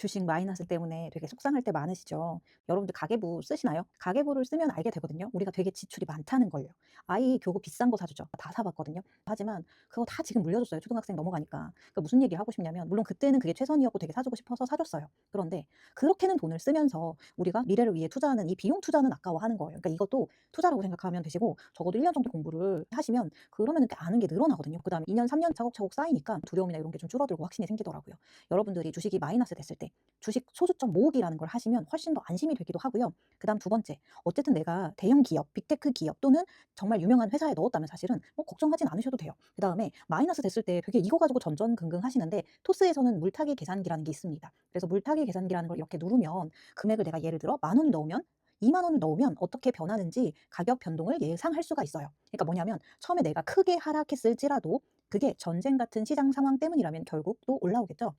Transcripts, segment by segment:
주식 마이너스 때문에 되게 속상할 때 많으시죠? 여러분들 가계부 쓰시나요? 가계부를 쓰면 알게 되거든요. 우리가 되게 지출이 많다는 걸요. 아이 교복 비싼 거 사주죠. 다 사봤거든요. 하지만 그거 다 지금 물려줬어요. 초등학생 넘어가니까. 그러니까 무슨 얘기 하고 싶냐면 물론 그때는 그게 최선이었고 되게 사주고 싶어서 사줬어요. 그런데 그렇게는 돈을 쓰면서 우리가 미래를 위해 투자하는 이 비용 투자는 아까워하는 거예요. 그러니까 이것도 투자라고 생각하면 되시고 적어도 1년 정도 공부를 하시면 그러면 이렇게 아는 게 늘어나거든요. 그다음에 2년, 3년 차곡차곡 쌓이니까 두려움이나 이런 게 좀 줄어들고 확신이 생기더라고요. 여러분들이 주식이 마이너스 됐을 때 주식 소수점 모으기라는 걸 하시면 훨씬 더 안심이 되기도 하고요. 그다음 두 번째, 어쨌든 내가 대형 기업, 빅테크 기업 또는 정말 유명한 회사에 넣었다면 사실은 뭐 걱정하진 않으셔도 돼요. 그다음에 마이너스 됐을 때 되게 이거 가지고 전전긍긍 하시는데 토스에서는 물타기 계산기라는 게 있습니다. 그래서 물타기 계산기라는 걸 이렇게 누르면 금액을 내가 예를 들어 10,000원을 넣으면 20,000원을 넣으면 어떻게 변하는지 가격 변동을 예상할 수가 있어요. 그러니까 뭐냐면 처음에 내가 크게 하락했을지라도 그게 전쟁 같은 시장 상황 때문이라면 결국 또 올라오겠죠.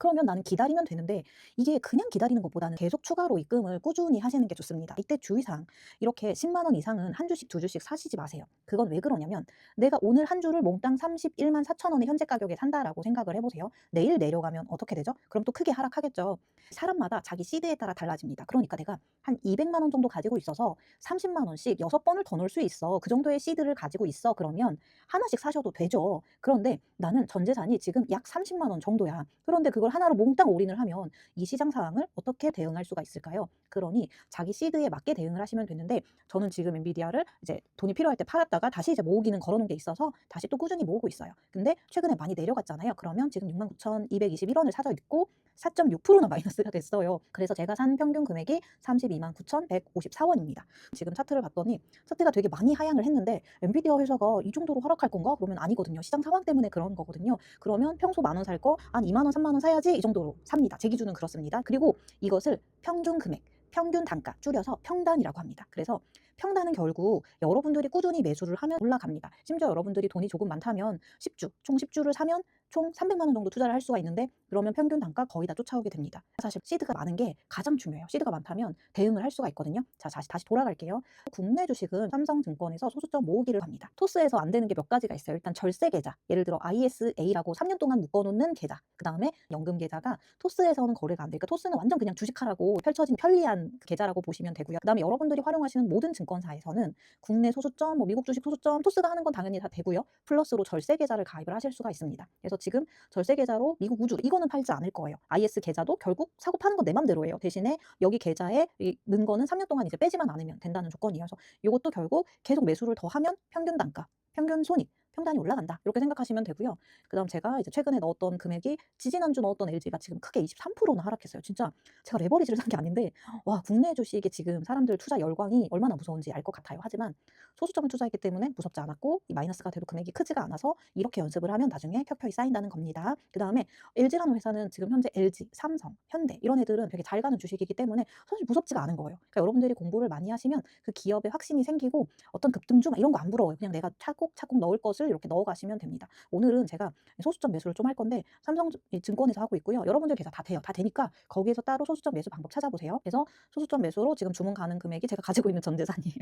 그러면 나는 기다리면 되는데 이게 그냥 기다리는 것보다는 계속 추가로 입금을 꾸준히 하시는 게 좋습니다. 이때 주의사항, 이렇게 10만 원 이상은 한 주씩 두 주씩 사시지 마세요. 그건 왜 그러냐면 내가 오늘 한 주를 몽땅 31만 4천 원의 현재 가격에 산다라고 생각을 해보세요. 내일 내려가면 어떻게 되죠? 그럼 또 크게 하락하겠죠. 사람마다 자기 시드에 따라 달라집니다. 그러니까 내가 한 200만 원 정도 가지고 있어서 30만 원씩 6번을 더 넣을 수 있어. 그 정도의 시드를 가지고 있어. 그러면 하나씩 사셔도 되죠. 그런데 나는 전 재산이 지금 약 30만 원 정도야. 그런데 그걸 하나로 몽땅 올인을 하면 이 시장 상황을 어떻게 대응할 수가 있을까요? 그러니 자기 시드에 맞게 대응을 하시면 되는데 저는 지금 엔비디아를 이제 돈이 필요할 때 팔았다가 다시 이제 모으기는 걸어놓은 게 있어서 다시 또 꾸준히 모으고 있어요. 근데 최근에 많이 내려갔잖아요. 그러면 지금 69,221원을 사져 있고 4.6%나 마이너스가 됐어요. 그래서 제가 산 평균 금액이 32만 9,154원입니다. 지금 차트를 봤더니 차트가 되게 많이 하향을 했는데 엔비디아 회사가 이 정도로 하락할 건가? 그러면 아니거든요. 시장 상황 때문에 그런 거거든요. 그러면 평소 10,000원 살 거 한 2만 원, 3만 원 사야지 이 정도로 삽니다. 제 기준은 그렇습니다. 그리고 이것을 평균 금액, 평균 단가 줄여서 평단이라고 합니다. 그래서 평단은 결국 여러분들이 꾸준히 매수를 하면 올라갑니다. 심지어 여러분들이 돈이 조금 많다면 10주, 총 10주를 사면 총 300만 원 정도 투자를 할 수가 있는데 그러면 평균 단가 거의 다 쫓아오게 됩니다. 사실 시드가 많은 게 가장 중요해요. 시드가 많다면 대응을 할 수가 있거든요. 자, 다시 돌아갈게요. 국내 주식은 삼성증권에서 소수점 모으기를 합니다. 토스에서 안 되는 게 몇 가지가 있어요. 일단 절세 계좌, 예를 들어 ISA라고 3년 동안 묶어놓는 계좌, 그 다음에 연금 계좌가 토스에서는 거래가 안 되니까 토스는 완전 그냥 주식하라고 펼쳐진 편리한 계좌라고 보시면 되고요. 그 다음에 여러분들이 활용하시는 모든 증권사에서는 국내 소수점, 뭐 미국 주식 소수점, 토스가 하는 건 당연히 다 되고요. 플러스로 절세 계좌를 가입을 하실 수가 있습니다. 그래서 지금 절세 계좌로 미국 우주 이거는 팔지 않을 거예요. IS 계좌도 결국 사고 파는 건 내 맘대로예요. 대신에 여기 계좌에 넣은 거는 3년 동안 이제 빼지만 않으면 된다는 조건이에요. 그래서 이것도 결국 계속 매수를 더 하면 평균 단가, 평균 손익, 평단이 올라간다. 이렇게 생각하시면 되고요. 그다음 제가 이제 최근에 넣었던 금액이 지지난주 넣었던 LG가 지금 크게 23%나 하락했어요. 진짜 제가 레버리지를 산 게 아닌데 와, 국내 주식에 지금 사람들 투자 열광이 얼마나 무서운지 알 것 같아요. 하지만 소수점을 투자했기 때문에 무섭지 않았고 이 마이너스가 돼도 금액이 크지가 않아서 이렇게 연습을 하면 나중에 켜켜이 쌓인다는 겁니다. 그다음에 LG라는 회사는 지금 현재 LG, 삼성, 현대 이런 애들은 되게 잘 가는 주식이기 때문에 사실 무섭지가 않은 거예요. 그러니까 여러분들이 공부를 많이 하시면 그 기업에 확신이 생기고 어떤 급등주 막 이런 거 안 부러워요. 그냥 내가 차곡차곡 넣을 것을 이렇게 넣어 가시면 됩니다. 오늘은 제가 소수점 매수를 좀 할 건데 삼성증권에서 하고 있고요. 여러분들 계좌 다 돼요. 다 되니까 거기에서 따로 소수점 매수 방법 찾아보세요. 그래서 소수점 매수로 지금 주문 가는 금액이 제가 가지고 있는 전 재산이에요.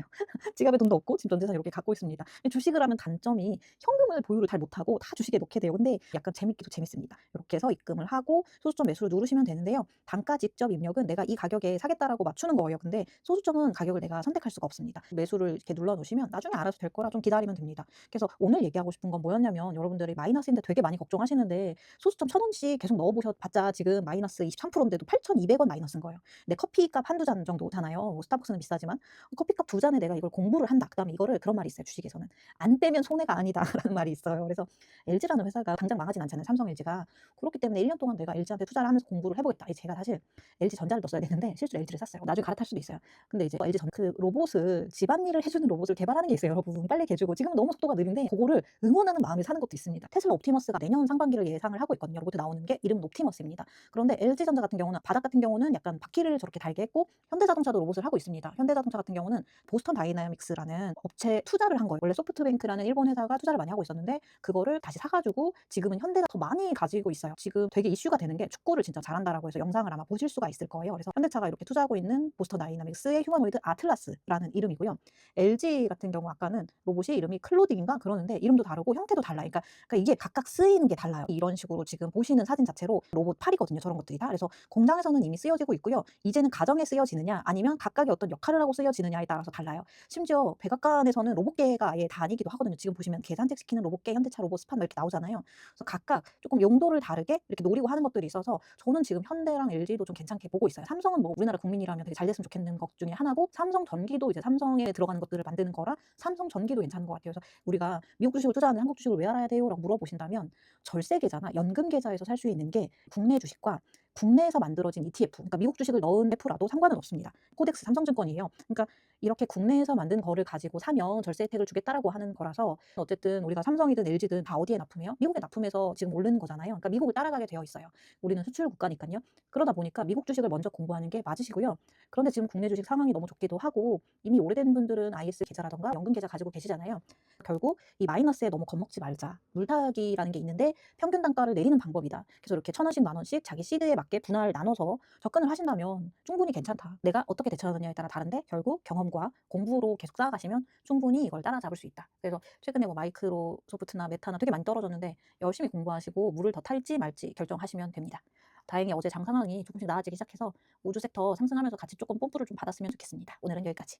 지갑에 돈도 없고 지금 전 재산 이렇게 갖고 있습니다. 주식을 하면 단점이 현금을 보유를 잘 못하고 다 주식에 넣게 돼요. 근데 약간 재밌기도 재밌습니다. 이렇게 해서 입금을 하고 소수점 매수를 누르시면 되는데요. 단가 직접 입력은 내가 이 가격에 사겠다라고 맞추는 거예요. 근데 소수점은 가격을 내가 선택할 수가 없습니다. 매수를 이렇게 눌러 놓으시면 나중에 알아서 될 거라 좀 기다리면 됩니다. 그래서 오늘 얘기하고 싶은 건 뭐였냐면 여러분들이 마이너스인데 되게 많이 걱정하시는데 소수점 1,000원씩 계속 넣어 보셨봤자 지금 마이너스 23%인데도 8,200원 마이너스인 거예요. 근데 커피값 한두 잔 정도잖아요. 뭐 스타벅스는 비싸지만 커피값 두 잔에 내가 이걸 공부를 한다. 그다음에 이거를 그런 말이 있어요. 주식에서는 안 빼면 손해가 아니다라는 말이 있어요. 그래서 LG라는 회사가 당장 망하진 않잖아요. 삼성 LG가. 그렇기 때문에 1년 동안 내가 LG한테 투자를 하면서 공부를 해보겠다. 제가 사실 LG 전자를 넣었어야 되는데 실수로 LG를 샀어요. 나중에 갈아탈 수도 있어요. 근데 이제 LG 전 그 로봇을 집안일을 해주는 로봇을 개발하는 게 있어요. 여러분 빨리 개주고 지금은 너무 속도가 느린데 그거를 응원하는 마음에 사는 것도 있습니다. 테슬라 옵티머스가 내년 상반기를 예상을 하고 있거든요. 로봇 나오는 게 이름은 옵티머스입니다. 그런데 LG전자 같은 경우는 바닥 같은 경우는 약간 바퀴를 저렇게 달게 했고 현대자동차도 로봇을 하고 있습니다. 현대자동차 같은 경우는 보스턴 다이나믹스라는 업체에 투자를 한 거예요. 원래 소프트뱅크라는 일본 회사가 투자를 많이 하고 있었는데 그거를 다시 사가지고 지금은 현대가 더 많이 가지고 있어요. 지금 되게 이슈가 되는 게 축구를 진짜 잘한다라고 해서 영상을 아마 보실 수가 있을 거예요. 그래서 현대차가 이렇게 투자하고 있는 보스턴 다이나믹스의 휴머노이드 아틀라스라는 이름이고요. LG 같은 경우 아까는 로봇이 이름이 클로딩인가 그러는데 이름도 다르고 형태도 달라요. 그러니까 이게 각각 쓰이는 게 달라요. 이런 식으로 지금 보시는 사진 자체로 로봇 팔이거든요, 저런 것들이 다. 그래서 공장에서는 이미 쓰여지고 있고요. 이제는 가정에 쓰여지느냐 아니면 각각의 어떤 역할을 하고 쓰여지느냐에 따라서 달라요. 심지어 백악관에서는 로봇계가 아예 다니기도 하거든요. 지금 보시면 계 산책시키는 로봇계, 현대차 로봇 스판 뭐 이렇게 나오잖아요. 그래서 각각 조금 용도를 다르게 이렇게 노리고 하는 것들이 있어서 저는 지금 현대랑 LG도 좀 괜찮게 보고 있어요. 삼성은 뭐 우리나라 국민이라면 되게 잘 됐으면 좋겠는 것 중에 하나고, 삼성 전기도 이제 삼성에 들어가는 것들을 만드는 거라 삼성 전기도 괜찮은 것 같아요. 그래서 우리가 "미국 주식을 투자하는데 한국 주식을 왜 알아야 돼요?"라고 물어보신다면, 절세 계좌나 연금 계좌에서 살 수 있는 게 국내 주식과 국내에서 만들어진 ETF, 그러니까 미국 주식을 넣은 ETF라도 상관은 없습니다. 코덱스 삼성증권이에요. 그러니까 이렇게 국내에서 만든 거를 가지고 사면 절세 혜택을 주겠다라고 하는 거라서, 어쨌든 우리가 삼성이든 LG든 다 어디에 납품해요? 미국에 납품해서 지금 오르는 거잖아요. 그러니까 미국을 따라가게 되어 있어요. 우리는 수출 국가니깐요. 그러다 보니까 미국 주식을 먼저 공부하는 게 맞으시고요. 그런데 지금 국내 주식 상황이 너무 좋기도 하고, 이미 오래된 분들은 IS 계좌라든가 연금 계좌 가지고 계시잖아요. 결국 이 마이너스에 너무 겁먹지 말자. 물타기라는 게 있는데 평균 단가를 내리는 방법이다. 그래서 이렇게 1,000원씩, 10,000원씩 자기 시드에 맞게 분할 나눠서 접근을 하신다면 충분히 괜찮다. 내가 어떻게 대처하느냐에 따라 다른데 결국 경험과 공부로 계속 쌓아가시면 충분히 이걸 따라잡을 수 있다. 그래서 최근에 뭐 마이크로소프트나 메타나 되게 많이 떨어졌는데 열심히 공부하시고 물을 더 탈지 말지 결정하시면 됩니다. 다행히 어제 장 상황이 조금씩 나아지기 시작해서 우주 섹터 상승하면서 같이 조금 뽐뿌를 좀 받았으면 좋겠습니다. 오늘은 여기까지.